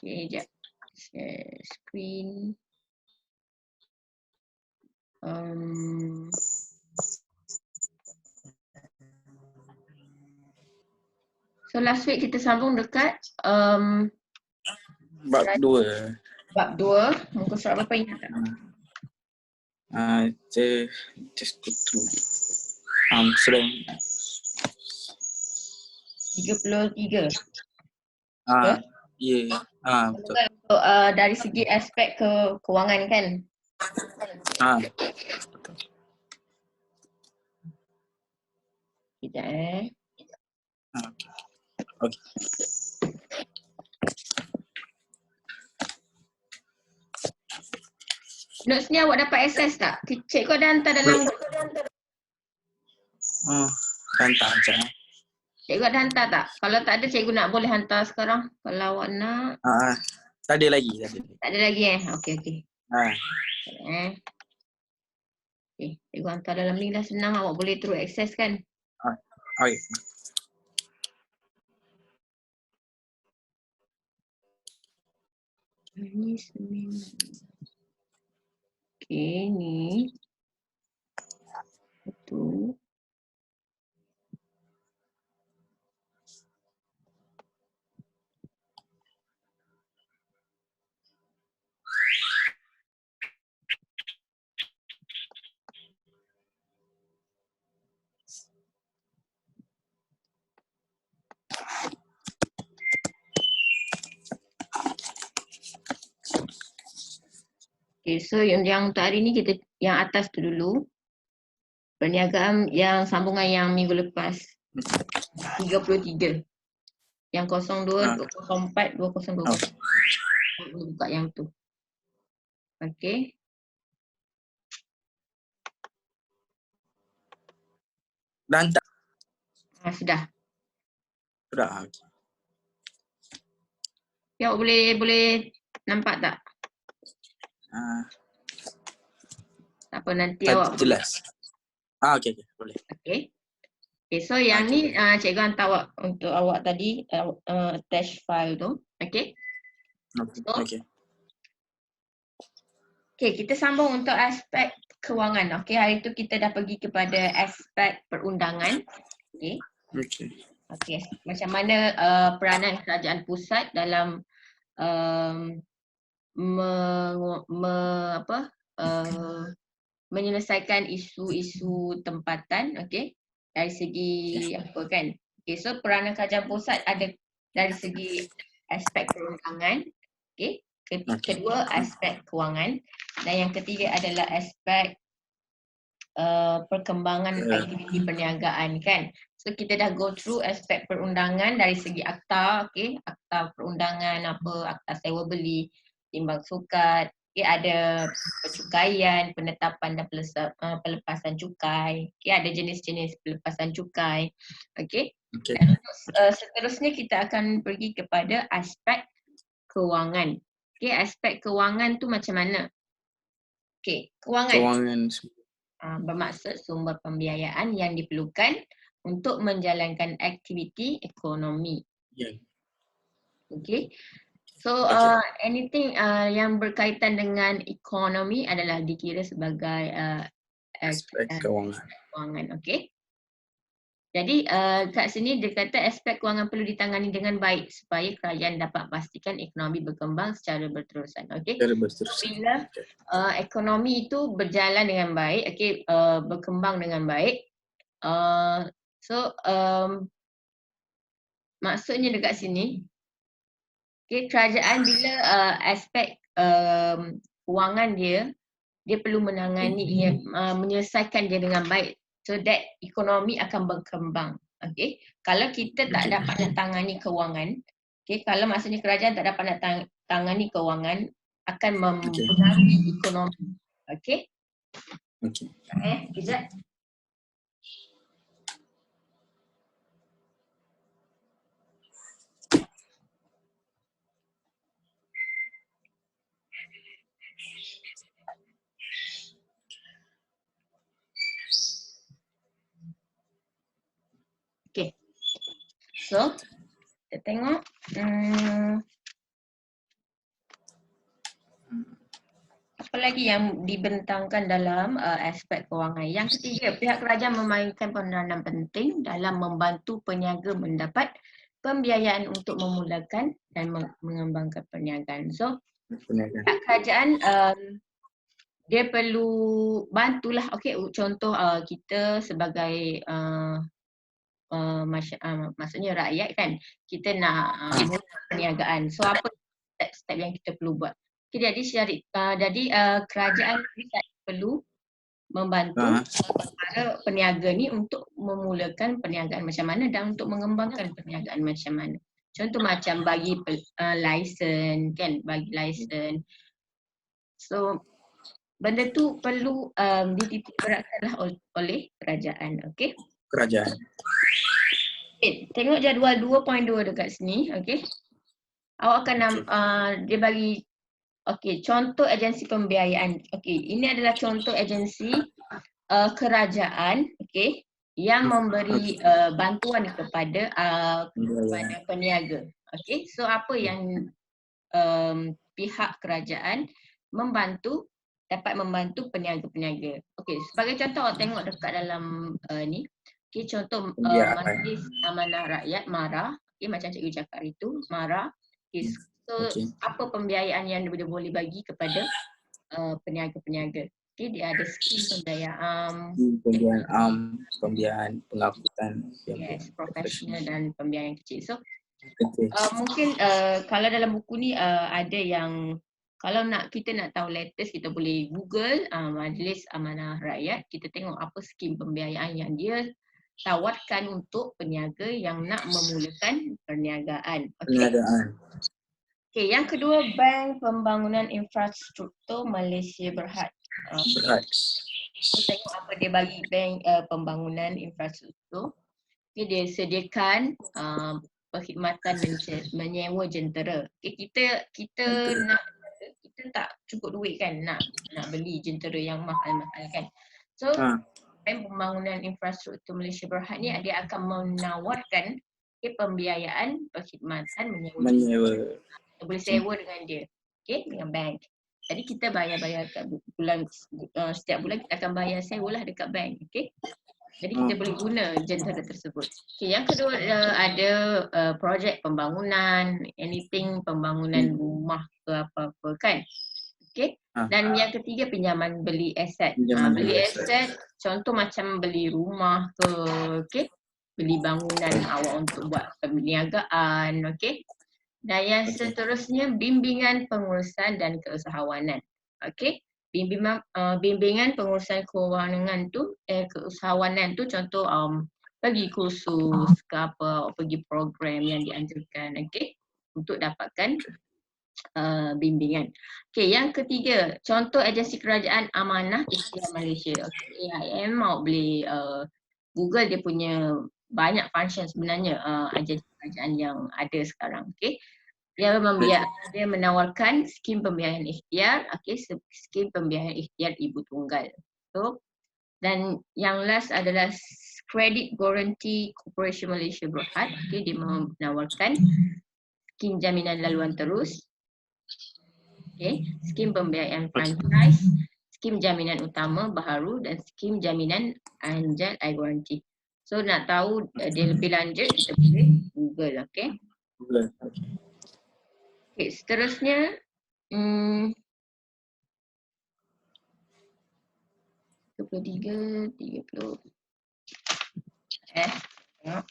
Okay, jap. Share screen. So last week kita sambung dekat bab 2. bab 2, muka surat berapa ingat tak? Just go through. Sudah 33. ya. Betul. Untuk dari segi aspek kewangan kan? Betul. Sekejap Okey. Notes ni awak dapat akses tak? Cikgu ada hantar dalam Hantar je. Cikgu ada hantar tak? Kalau tak ada, cikgu nak boleh hantar sekarang. Kalau awak nak. Tak ada lagi. Tak ada lagi Okey. Okay, cikgu hantar dalam link dah, senang. Awak boleh terus akses kan? Okey. Ini Senin. Okay, ni. Satu. Okay, so yang untuk hari ni kita yang atas tu dulu. Perniagaan yang sambungan yang minggu lepas. 33. Yang 02, 204, 2020. Buka yang tu. Okay. Dah hantar. Sudah. Sudah. Ya, awak boleh nampak tak? Tak apa, nanti awak jelas. Okey, boleh. Okay, so yang ni cikgu hantar untuk awak tadi attach file tu. Okay. Okay, kita sambung untuk aspek kewangan. Okay, hari tu kita dah pergi kepada aspek perundangan. Okay, macam mana peranan kerajaan pusat dalam menyelesaikan isu-isu tempatan, dari segi apa kan. Okay, so peranan kerajaan pusat ada dari segi aspek perundangan, kedua aspek kewangan, dan yang ketiga adalah aspek perkembangan aktiviti perniagaan kan. So kita dah go through aspek perundangan dari segi akta, akta perundangan akta sewa beli, timbang sukat, ada pencukaian, penetapan dan pelepasan cukai, ada jenis-jenis pelepasan cukai. Dan seterusnya kita akan pergi kepada aspek kewangan. Aspek kewangan tu macam mana? Kewangan. Bermaksud sumber pembiayaan yang diperlukan untuk menjalankan aktiviti ekonomi. So anything yang berkaitan dengan ekonomi adalah dikira sebagai Aspek kewangan. Jadi kat sini dia kata aspek kewangan perlu ditangani dengan baik supaya kerajaan dapat pastikan ekonomi berkembang secara berterusan. Bila ekonomi itu berjalan dengan baik, berkembang dengan baik, maksudnya dekat sini, kerajaan bila aspek kewangan dia perlu menangani, menyelesaikan dia dengan baik, so that ekonomi akan berkembang. Kalau kita tak dapat nak tangani kewangan, kalau maksudnya kerajaan tak dapat nak tangani kewangan, akan mempengaruhi ekonomi. Kejap. So, kita tengok. apa lagi yang dibentangkan dalam aspek kewangan? Yang ketiga, pihak kerajaan memainkan peranan penting dalam membantu peniaga mendapat pembiayaan untuk memulakan dan mengembangkan perniagaan. So, pihak kerajaan dia perlu bantulah. Okey, contoh kita sebagai maksudnya rakyat kan, kita nak mula perniagaan. So apa step-step yang kita perlu buat? Okay, jadi kerajaan perlu membantu para peniaga ni untuk memulakan perniagaan macam mana dan untuk mengembangkan perniagaan macam mana. Contoh macam bagi lesen kan, bagi lesen. So benda tu perlu dititik beratkanlah oleh kerajaan, okey? Kerajaan. Okay, tengok jadual 2.2 dekat sini, okey. Awak akan dia bagi okey, contoh agensi pembiayaan. Okey, ini adalah contoh agensi kerajaan, okey, yang memberi bantuan kepada peniaga. Okey, so apa yang pihak kerajaan dapat membantu peniaga-peniaga. Okey, sebagai contoh awak tengok dekat dalam ni. Okey, contoh Majlis Amanah Rakyat MARA, okey, macam cikgu cakap itu, MARA. Okay, so apa pembiayaan yang dia boleh bagi kepada peniaga-peniaga? Okay, dia ada skim pembiayaan pembiayaan pengangkutan, yes, profesional dan pembiayaan kecil. So mungkin kalau dalam buku ni ada yang kalau kita nak tahu latest, kita boleh Google Majlis Amanah Rakyat, kita tengok apa skim pembiayaan yang dia tawarkan untuk peniaga yang nak memulakan perniagaan. Okay, yang kedua, Bank Pembangunan Infrastruktur Malaysia Berhad. Kita tengok apa dia bagi Bank Pembangunan Infrastruktur. Okay, dia sediakan perkhidmatan menyewa jentera. Okay, kita tak cukup duit kan nak beli jentera yang mahal-mahal kan. So Bank Pembangunan Infrastruktur Malaysia Berhad ni dia akan menawarkan pembiayaan perkhidmatan menyewa. Kita boleh sewa dengan dia, dengan bank. Jadi kita bayar kat bulan, setiap bulan kita akan bayar sewalah dekat bank, Jadi kita boleh guna jentera tersebut. Yang kedua ada projek pembangunan, anything pembangunan rumah ke apa-apa kan. Dan yang ketiga pinjaman beli aset. Beli aset contoh macam beli rumah ke, beli bangunan awak untuk buat perniagaan, Dan yang seterusnya bimbingan pengurusan dan keusahawanan. Bimbingan pengurusan keuangan tu keusahawanan tu contoh pergi kursus ke apa, pergi program yang dianjurkan, untuk dapatkan bimbingan. Yang ketiga, contoh agensi kerajaan amanah ikhtiar Malaysia. AIM awak boleh Google, dia punya banyak function sebenarnya agensi kerajaan yang ada sekarang. Dia menawarkan skim pembiayaan ikhtiar, skim pembiayaan ikhtiar ibu tunggal. So, dan yang last adalah Credit Guarantee Corporation Malaysia Berhad. Dia menawarkan skim jaminan laluan terus, skim pembiayaan franchise, skim jaminan utama baharu dan skim jaminan anjal I guarantee. So nak tahu dia lebih lanjut kita boleh Google, Google. Seterusnya 23, 30. Tengok.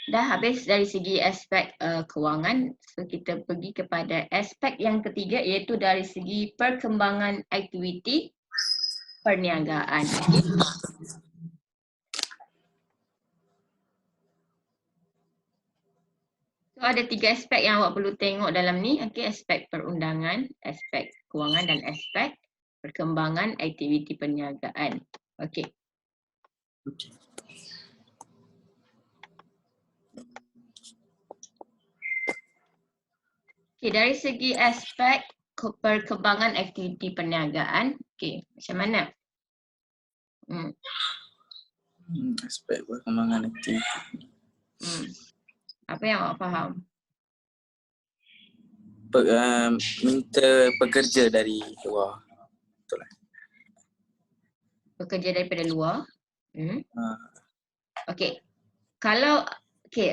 Dah habis dari segi aspek kewangan, so kita pergi kepada aspek yang ketiga iaitu dari segi perkembangan aktiviti perniagaan. So ada 3 aspek yang awak perlu tengok dalam ni, aspek perundangan, aspek kewangan dan aspek perkembangan aktiviti perniagaan. Dari segi aspek perkembangan aktiviti perniagaan, macam mana? Aspek perkembangan aktiviti. Apa yang awak faham? Minta pekerja dari luar. Betul lah. Pekerja daripada luar. Ah, Okey. Kalau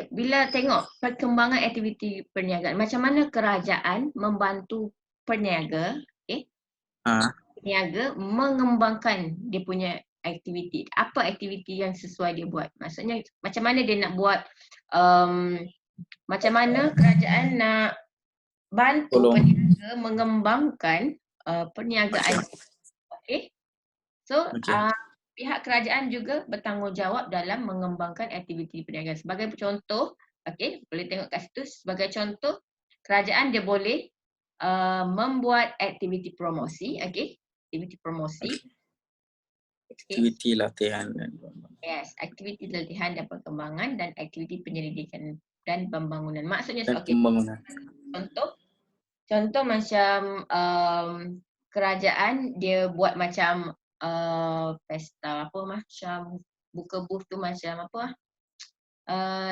bila tengok perkembangan aktiviti perniagaan, macam mana kerajaan membantu peniaga, peniaga mengembangkan dia punya aktiviti. Apa aktiviti yang sesuai dia buat? Maksudnya macam mana dia nak buat, macam mana kerajaan nak bantu Tolong. peniaga mengembangkan perniagaan. Okey. So pihak kerajaan juga bertanggungjawab dalam mengembangkan aktiviti perniagaan. Sebagai contoh, boleh tengok kat situ, sebagai contoh kerajaan dia boleh membuat aktiviti promosi, aktiviti promosi. Aktiviti latihan Yes, aktiviti latihan dan perkembangan dan aktiviti penyelidikan dan pembangunan. Maksudnya dan pembangunan. Contoh macam kerajaan dia buat macam pesta apa, macam buka booth tu macam apa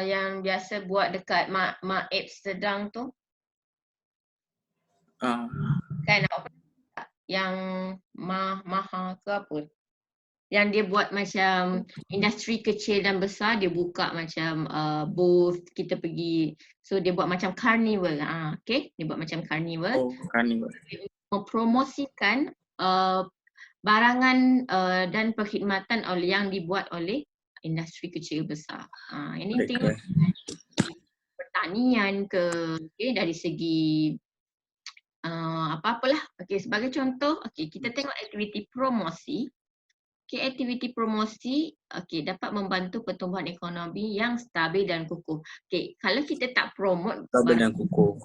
yang biasa buat dekat Mak Apes Sedang tu. Kan apa yang Maha ke apa, yang dia buat macam industri kecil dan besar, dia buka macam booth, kita pergi, so dia buat macam carnival. Dia buat macam carnival. Carnival. Mempromosikan barangan dan perkhidmatan yang dibuat oleh industri kecil besar. Ini tengok pertanian ke, dari segi apa-apalah. Sebagai contoh, kita tengok aktiviti promosi. Aktiviti promosi dapat membantu pertumbuhan ekonomi yang stabil dan kukuh. Kalau kita tak promote stabil dan kukuh,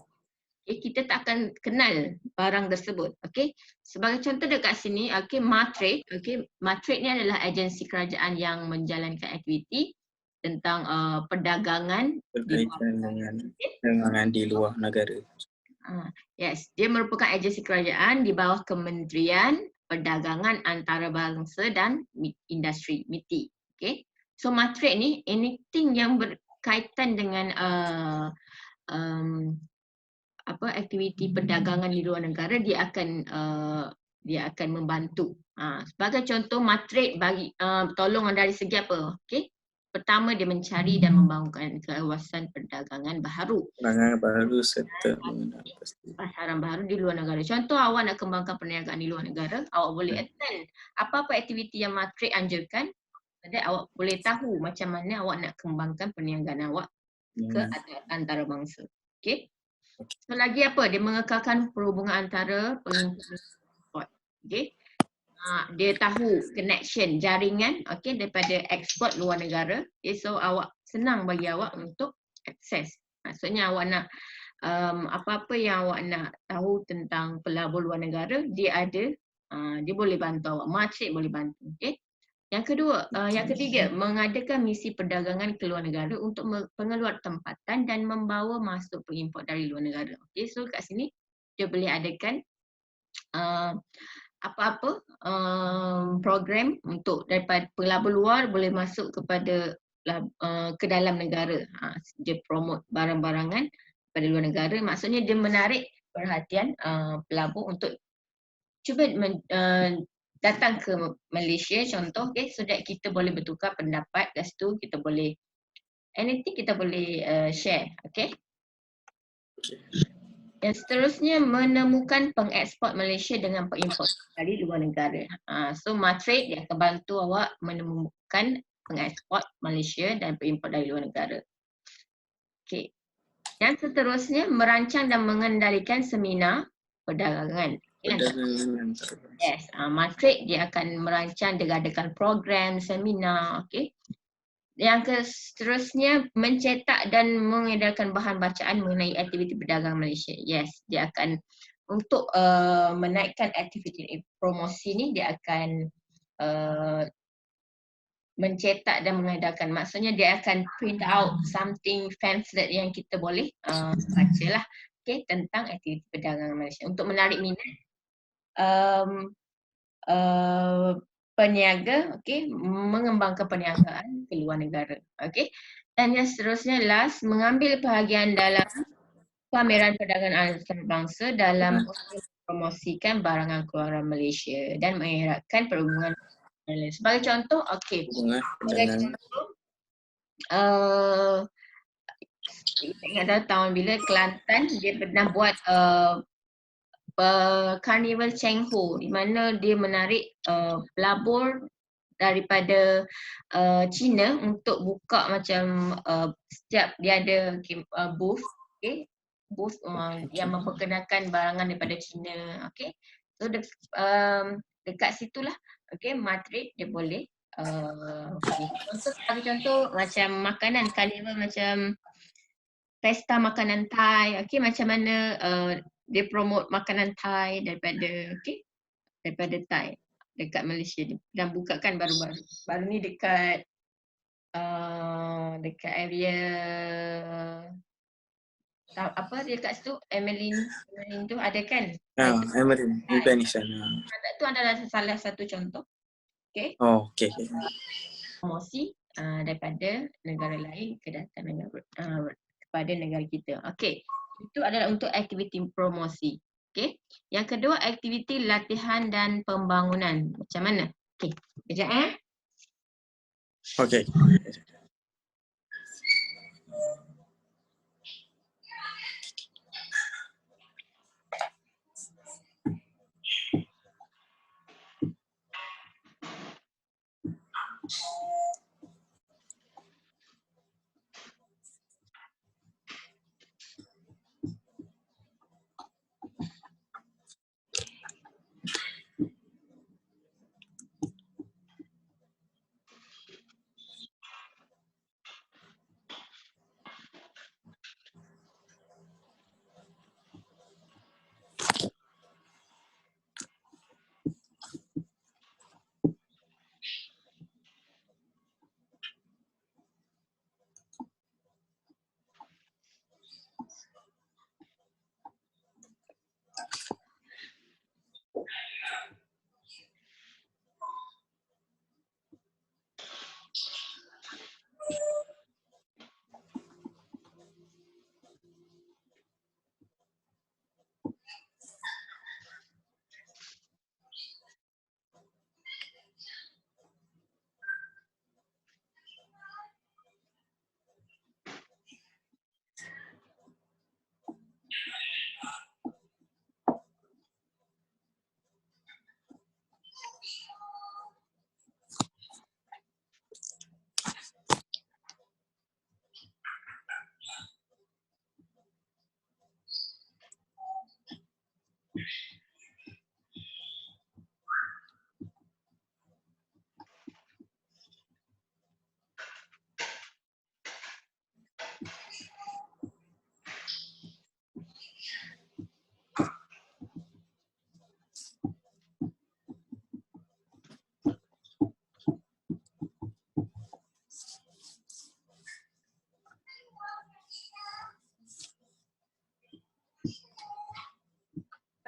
kita tak akan kenal barang tersebut. Sebagai contoh dekat sini, Matrade. Matrade ni adalah agensi kerajaan yang menjalankan aktiviti tentang perdagangan berkaitan dengan perdagangan di luar negara. Yes, dia merupakan agensi kerajaan di bawah Kementerian Perdagangan Antarabangsa dan Industri (MITI). So Matrade ni anything yang berkaitan dengan aktiviti perdagangan di luar negara, dia akan membantu. Sebagai contoh, Matrade bagi tolong dari segi apa? Pertama, dia mencari dan membangunkan kawasan perdagangan baharu. Perdagangan baru serta pasaran baharu di luar negara. Contoh, awak nak kembangkan perniagaan di luar negara, awak boleh attend apa-apa aktiviti yang Matrade anjurkan, dan awak boleh tahu macam mana awak nak kembangkan perniagaan awak ke antarabangsa. So lagi apa? Dia mengekalkan perhubungan antara pengimport dan ekspor. Dia tahu connection, jaringan daripada ekspor luar negara. So awak senang bagi awak untuk akses. Maksudnya awak nak apa-apa yang awak nak tahu tentang pelabur luar negara, dia ada, dia boleh bantu awak. Matrade boleh bantu. Yang ketiga, mengadakan misi perdagangan ke luar negara untuk pengeluar tempatan dan membawa masuk pengimport dari luar negara. So kat sini dia boleh adakan apa-apa program untuk daripada pelabur luar boleh masuk kepada ke dalam negara. Dia promote barang-barangan pada luar negara. Maksudnya dia menarik perhatian pelabur untuk cuba datang ke Malaysia, contoh, so that kita boleh bertukar pendapat, kat situ kita boleh anything kita boleh share. Dan seterusnya, menemukan pengeksport Malaysia dengan pengimport dari luar negara. So Matrade dia akan bantu awak menemukan pengeksport Malaysia dan pengimport dari luar negara. Yang seterusnya, merancang dan mengendalikan seminar perdagangan. Yes, Matrade dia akan merancang dan adakan program, seminar. Yang seterusnya, mencetak dan mengedarkan bahan bacaan mengenai aktiviti perdagangan Malaysia. Yes, dia akan untuk menaikkan aktiviti promosi ni, dia akan mencetak dan mengedarkan. Maksudnya dia akan print out something pamphlet yang kita boleh baca lah tentang aktiviti perdagangan Malaysia untuk menarik minat peniaga, okey, mengembangkan perniagaan ke luar negara. Okey. Dan yang seterusnya last, mengambil bahagian dalam pameran perdagangan antarabangsa dalam usaha mempromosikan barangan keluaran Malaysia dan mengeratkan perhubungan lain. Sebagai contoh, okey. Hubungan Sebagai dengan contoh, kita ingat dah tahun bila Kelantan dia pernah buat Carnival Cheng Ho di mana dia menarik pelabur daripada China untuk buka macam setiap dia ada booth, okay, booth yang memperkenalkan barangan daripada China, okay. So dekat situlah, okay, Madrid dia boleh contoh, sebagai contoh macam makanan carnival macam pesta makanan Thai, okay, macam mana dia promote makanan Thai daripada, okay, daripada Thai dekat Malaysia dan bukakan baru-baru. Baru ni dekat dekat area apa dia kat situ, Emeline tu ada kan? Emerin, bukan di sana. Tu adalah salah satu contoh. Okay. Oh, okey. Promosi daripada negara lain ke datang negara kepada negara kita. Okey. Itu adalah untuk aktiviti promosi. Okey. Yang kedua, aktiviti latihan dan pembangunan. Macam mana? Okey. Kejap Okey.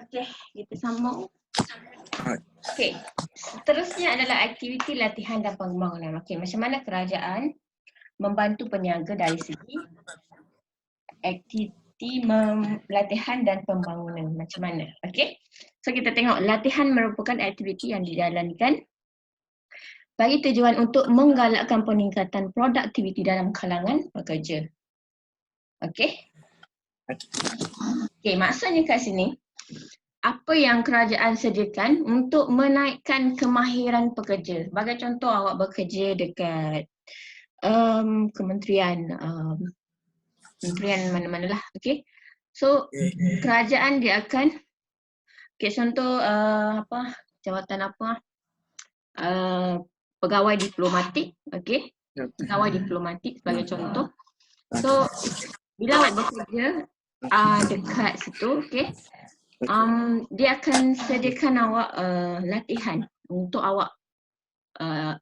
Okey, kita sambung. Alright. Okey. Seterusnya adalah aktiviti latihan dan pembangunan. Okey, macam mana kerajaan membantu peniaga dari segi aktiviti latihan dan pembangunan. Macam mana? Okey. So kita tengok latihan merupakan aktiviti yang dijalankan bagi tujuan untuk menggalakkan peningkatan produktiviti dalam kalangan pekerja. Okey. Okey, maksudnya kat sini apa yang kerajaan sediakan untuk menaikkan kemahiran pekerja. Sebagai contoh, awak bekerja dekat kementerian mana-mana lah, okay. So kerajaan dia akan, okay, contoh jawatan apa, pegawai diplomatik, okay, pegawai diplomatik sebagai contoh. So bila awak bekerja dekat situ, okay, dia akan sediakan awak latihan untuk awak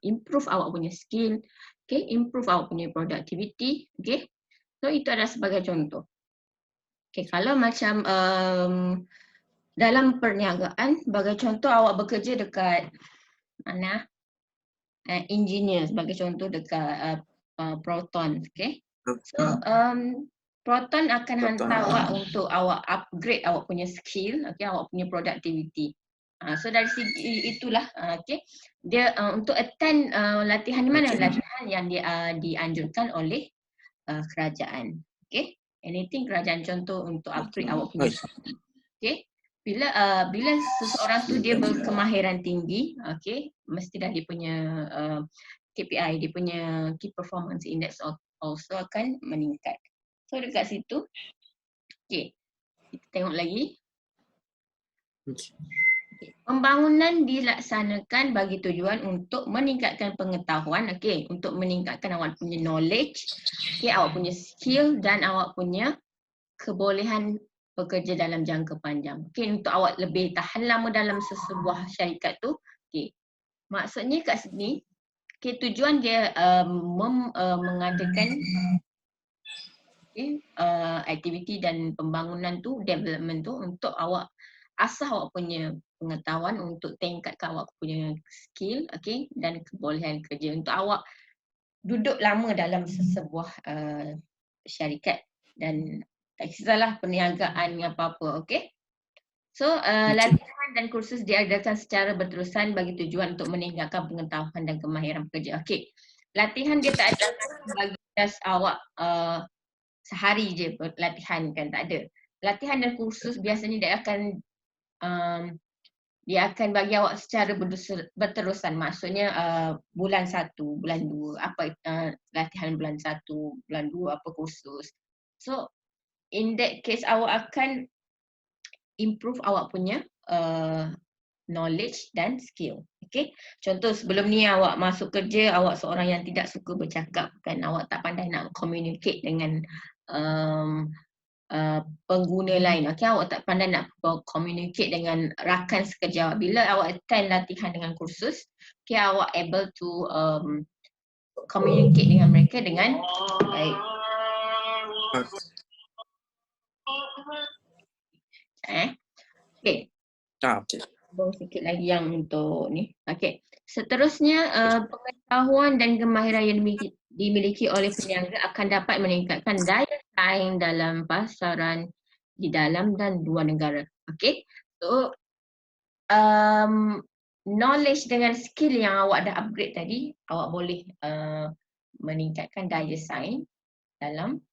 improve awak punya skill, okay, improve awak punya productivity, okay. So itu adalah sebagai contoh. Okay, kalau macam dalam perniagaan, sebagai contoh awak bekerja dekat mana? engineer sebagai contoh dekat Proton, okay. So Proton akan hantar awak untuk awak upgrade awak punya skill, okay, awak punya productivity. So dari segi itulah, okay, dia untuk attend latihan di mana? Latihan yang dianjurkan oleh kerajaan, okay. Anything kerajaan contoh untuk upgrade awak punya skill, okay. Bila seseorang tu dia berkemahiran tinggi, okay, mesti dah dia punya KPI, dia punya Key Performance Index also akan meningkat. So dekat situ, okay, kita tengok lagi. Okay. Pembangunan dilaksanakan bagi tujuan untuk meningkatkan pengetahuan, okay, untuk meningkatkan awak punya knowledge, okay, awak punya skill dan awak punya kebolehan bekerja dalam jangka panjang. Okay, untuk awak lebih tahan lama dalam sesebuah syarikat tu, okay. Maksudnya kat sini, okay, tujuan dia mengadakan aktiviti dan pembangunan tu, development tu untuk awak asah awak punya pengetahuan, untuk tingkatkan awak punya skill, okay, dan kebolehan kerja untuk awak duduk lama dalam sesebuah syarikat dan tak kisahlah perniagaan apa-apa, okay. So latihan dan kursus diadakan secara berterusan bagi tujuan untuk meningkatkan pengetahuan dan kemahiran pekerja. Okay, latihan dia tak ada bagi just awak sehari je latihan kan, tak ada. Latihan dan kursus biasanya dia akan bagi awak secara berterusan. Maksudnya bulan 1, bulan 2, apa latihan bulan 1, bulan 2, apa kursus. So in that case awak akan improve awak punya knowledge dan skill. Okay. Contoh sebelum ni awak masuk kerja, awak seorang yang tidak suka bercakap kan, awak tak pandai nak communicate dengan pengguna lain. Okay, awak tak pandai nak communicate dengan rakan sekerja. Bila awak attend latihan dengan kursus, okay, awak able to communicate dengan mereka dengan baik. Okay. Sikit lagi yang untuk ni. Okay. Seterusnya, pengetahuan dan kemahiran yang dimiliki oleh peniaga akan dapat meningkatkan daya saing dalam pasaran di dalam dan luar negara. Okay. So, knowledge dengan skill yang awak dah upgrade tadi, awak boleh meningkatkan daya saing dalam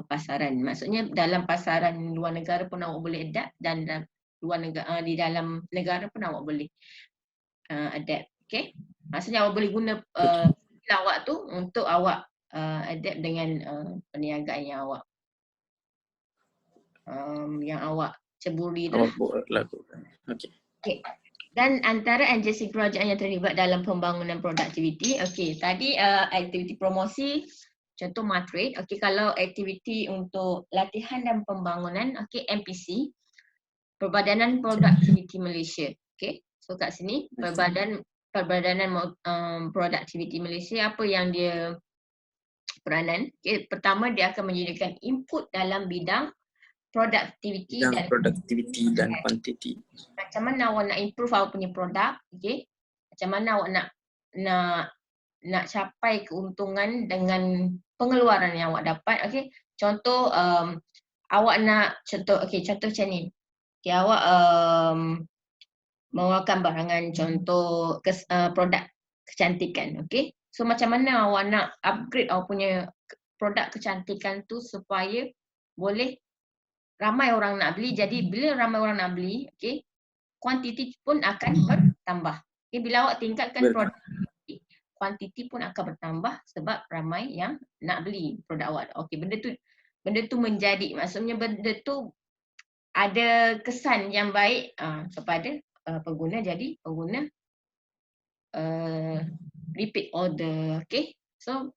pasaran. Maksudnya dalam pasaran luar negara pun awak boleh adapt, dan luar negara, di dalam negara pun awak boleh adapt. Okay. Maksudnya awak boleh guna skill awak tu untuk awak adapt dengan perniagaan yang awak ceburi tu. Awak buat lakukan. Okay. Okay. Dan antara agensi kerajaan yang terlibat dalam pembangunan produktiviti, okay, tadi aktiviti promosi, contoh Matrade. Okay, kalau aktiviti untuk latihan dan pembangunan, okay, MPC, Perbadanan Produktiviti Malaysia. Okay, so kat sini Perbadanan Produktiviti Malaysia, apa yang dia peranan? Okay, pertama dia akan menyediakan input dalam bidang productivity dan quantity. Macam mana awak nak improve awak punya produk, okay? Macam mana awak nak capai keuntungan dengan pengeluaran yang awak dapat, okay? Contoh awak nak contoh macam ni. Okay, awak mengeluarkan barangan contoh produk kecantikan, okay? So macam mana awak nak upgrade awak punya produk kecantikan tu supaya boleh ramai orang nak beli. Jadi bila ramai orang nak beli, okay, kuantiti pun akan bertambah. Okay, bila awak tingkatkan produk, kuantiti pun akan bertambah sebab ramai yang nak beli produk awak. Okay, benda tu menjadi, maksudnya benda tu ada kesan yang baik kepada pengguna, jadi pengguna repeat order. Okay, so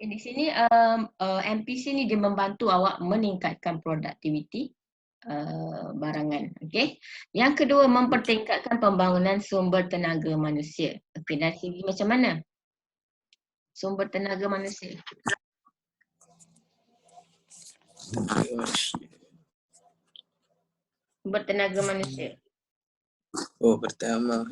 di sini MPC ni dia membantu awak meningkatkan produktiviti barangan. Okay. Yang kedua, mempertingkatkan pembangunan sumber tenaga manusia. Okay, dari segi macam mana sumber tenaga manusia? Sumber tenaga manusia. Oh, pertama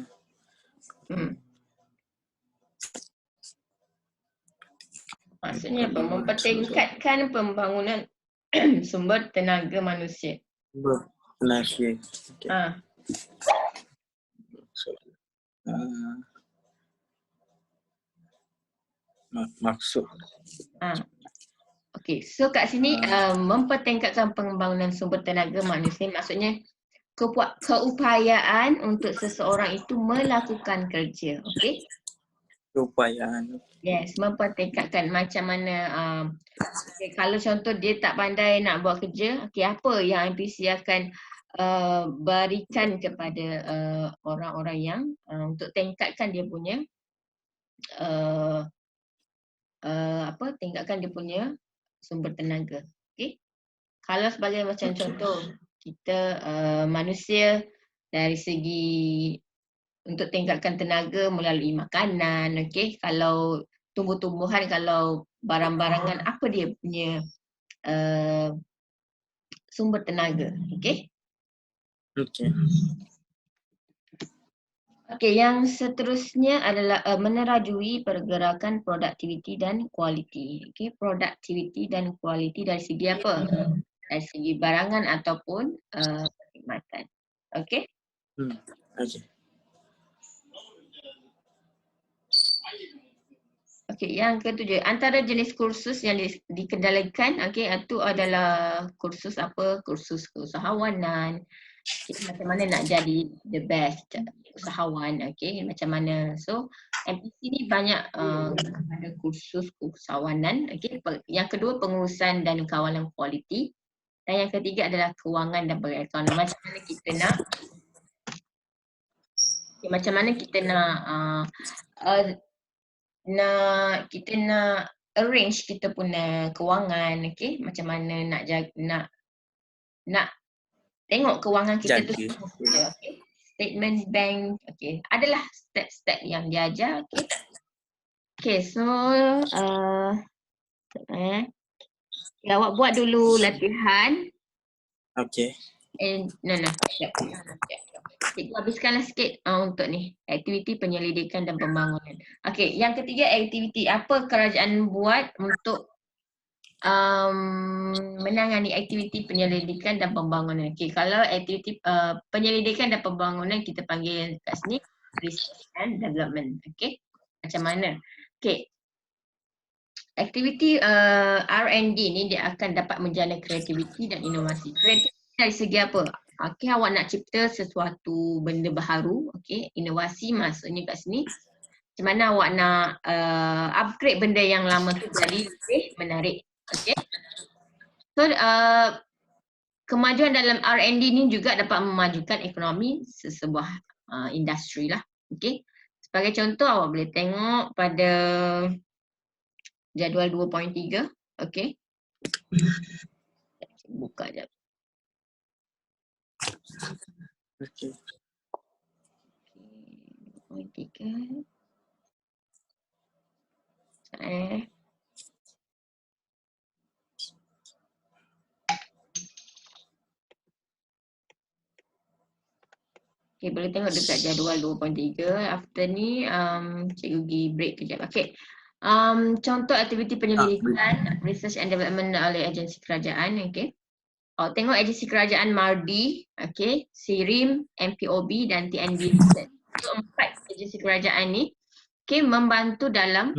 Maksudnya apa? Mempertingkatkan pembangunan sumber tenaga manusia. Manusia. Okay. Ah, So, maksud. okey. So kat sini mempertingkatkan pembangunan sumber tenaga manusia maksudnya keupayaan untuk seseorang itu melakukan kerja. Okey? Keupayaan. Yes, mempertingkatkan macam mana kalau contoh dia tak pandai nak buat kerja, okey, apa yang MPC akan berikan kepada orang-orang yang untuk tingkatkan dia punya tingkatkan dia punya sumber tenaga. Okey. Kalau sebagai macam contoh kita manusia dari segi untuk tingkatkan tenaga melalui makanan, okey. Kalau tumbuh-tumbuhan, kalau barang-barangan, apa dia punya sumber tenaga, okey. Okey. Okey, yang seterusnya adalah menerajui pergerakan produktiviti dan kualiti. Okey, produktiviti dan kualiti dari segi apa? Dari segi barangan ataupun perkhidmatan. Okey. Okey. Okey, yang ketujuh, antara jenis kursus yang dikendalikan, okey, itu adalah kursus apa? Kursus keusahawanan. Okay, macam mana nak jadi the best usahawan, okey, macam mana. So, MPC ni banyak ada kursus keusahawanan, okey. Yang kedua, pengurusan dan kawalan kualiti. Dan yang ketiga adalah kewangan dan perekonomian. Macam mana kita nak kita nak arrange kita punya kewangan, okey, macam mana nak jaga, nak tengok kewangan kita tu semua, okey. Statement bank, okey. Adalah step-step yang diajar, okey. Okey, so awak buat dulu latihan. Okey. Cikgu habiskanlah sikit untuk ni, aktiviti penyelidikan dan pembangunan. Okey, yang ketiga aktiviti apa kerajaan buat untuk menangani aktiviti penyelidikan dan pembangunan. Okey, kalau aktiviti penyelidikan dan pembangunan kita panggil kat sini research and development. Okey, macam mana? Okey, aktiviti R&D ni dia akan dapat menjana kreativiti dan inovasi. Kreativiti dari segi apa? Okey, awak nak cipta sesuatu benda baharu, okey, inovasi maksudnya kat sini macam mana awak nak upgrade benda yang lama tu jadi lebih menarik, okey. So kemajuan dalam R&D ni juga dapat memajukan ekonomi sesebuah industri lah, okey. Sebagai contoh awak boleh tengok pada jadual 2.3, okey. Buka jap. Okey. 2.3. Okay, boleh tengok dekat jadual 2.3. After ni, cikgu pergi break kejap. Okay. Contoh aktiviti penyelidikan, research and development oleh agensi kerajaan. Okay. Tengok agensi kerajaan MARDI, okay, SIRIM, MPOB dan TNB. So, 4 agensi kerajaan ni, okay, membantu dalam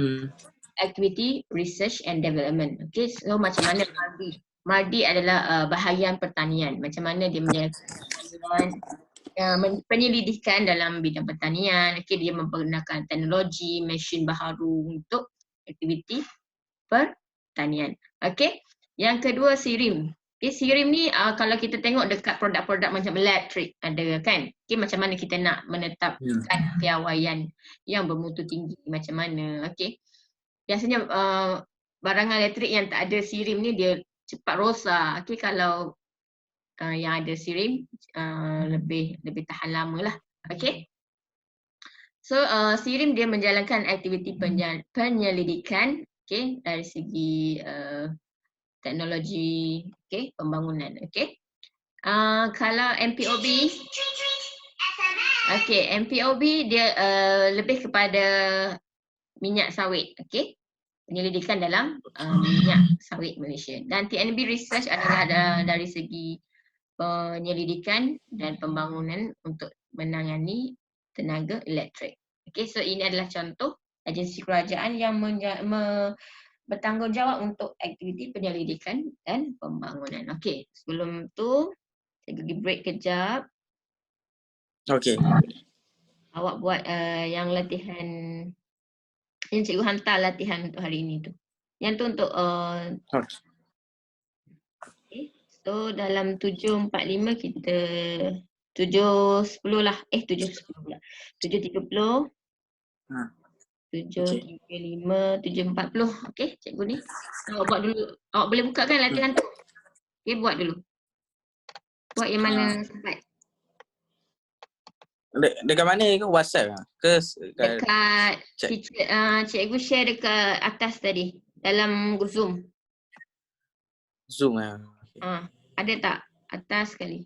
aktiviti research and development. Okay, so macam mana MARDI? MARDI adalah bahagian pertanian. Macam mana dia menjalankan penyelidikan dalam bidang pertanian. Okay, dia menggunakan teknologi, mesin baharu untuk aktiviti pertanian. Okay, yang kedua SIRIM. Okay, SIRIM ni kalau kita tengok dekat produk-produk macam elektrik ada kan. Okay, macam mana kita nak menetapkan piawaian yang bermutu tinggi macam mana. Okay, biasanya barangan elektrik yang tak ada SIRIM ni dia cepat rosak. Okay, kalau yang ada SIRIM lebih tahan lama lah. Okay. So SIRIM dia menjalankan aktiviti penyelidikan, okay, dari segi teknologi, okay, pembangunan. Okay. Kalau MPOB, Okey, MPOB dia lebih kepada minyak sawit, okey. Penyelidikan dalam minyak sawit Malaysia. Dan TNB Research adalah dari segi penyelidikan dan pembangunan untuk menangani tenaga elektrik. Okey, so ini adalah contoh agensi kerajaan yang bertanggungjawab untuk aktiviti penyelidikan dan pembangunan. Okey, sebelum tu saya pergi break kejap. Okey. Awak buat yang latihan yang cikgu hantar latihan untuk hari ini tu. Yang tu untuk Okey. okay. So dalam 7.45 kita 7.10 lah. 7.10 pula. 7.30. Ha. 7.35, 7.40. Okey, cikgu ni. Awak buat dulu. Awak boleh buka kan latihan tu? Okey, buat dulu. Buat yang mana sempat. Dekat mana ke? WhatsApp ke? Dekat cikgu share dekat atas tadi. Dalam Zoom. Zoom lah. Ada tak? Atas sekali.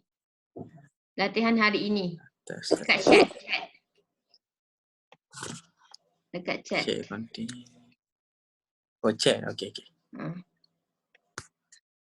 Latihan hari ini. Atas. Dekat chat. Dekat chat. Okey, continue. Oh, chat. Okey.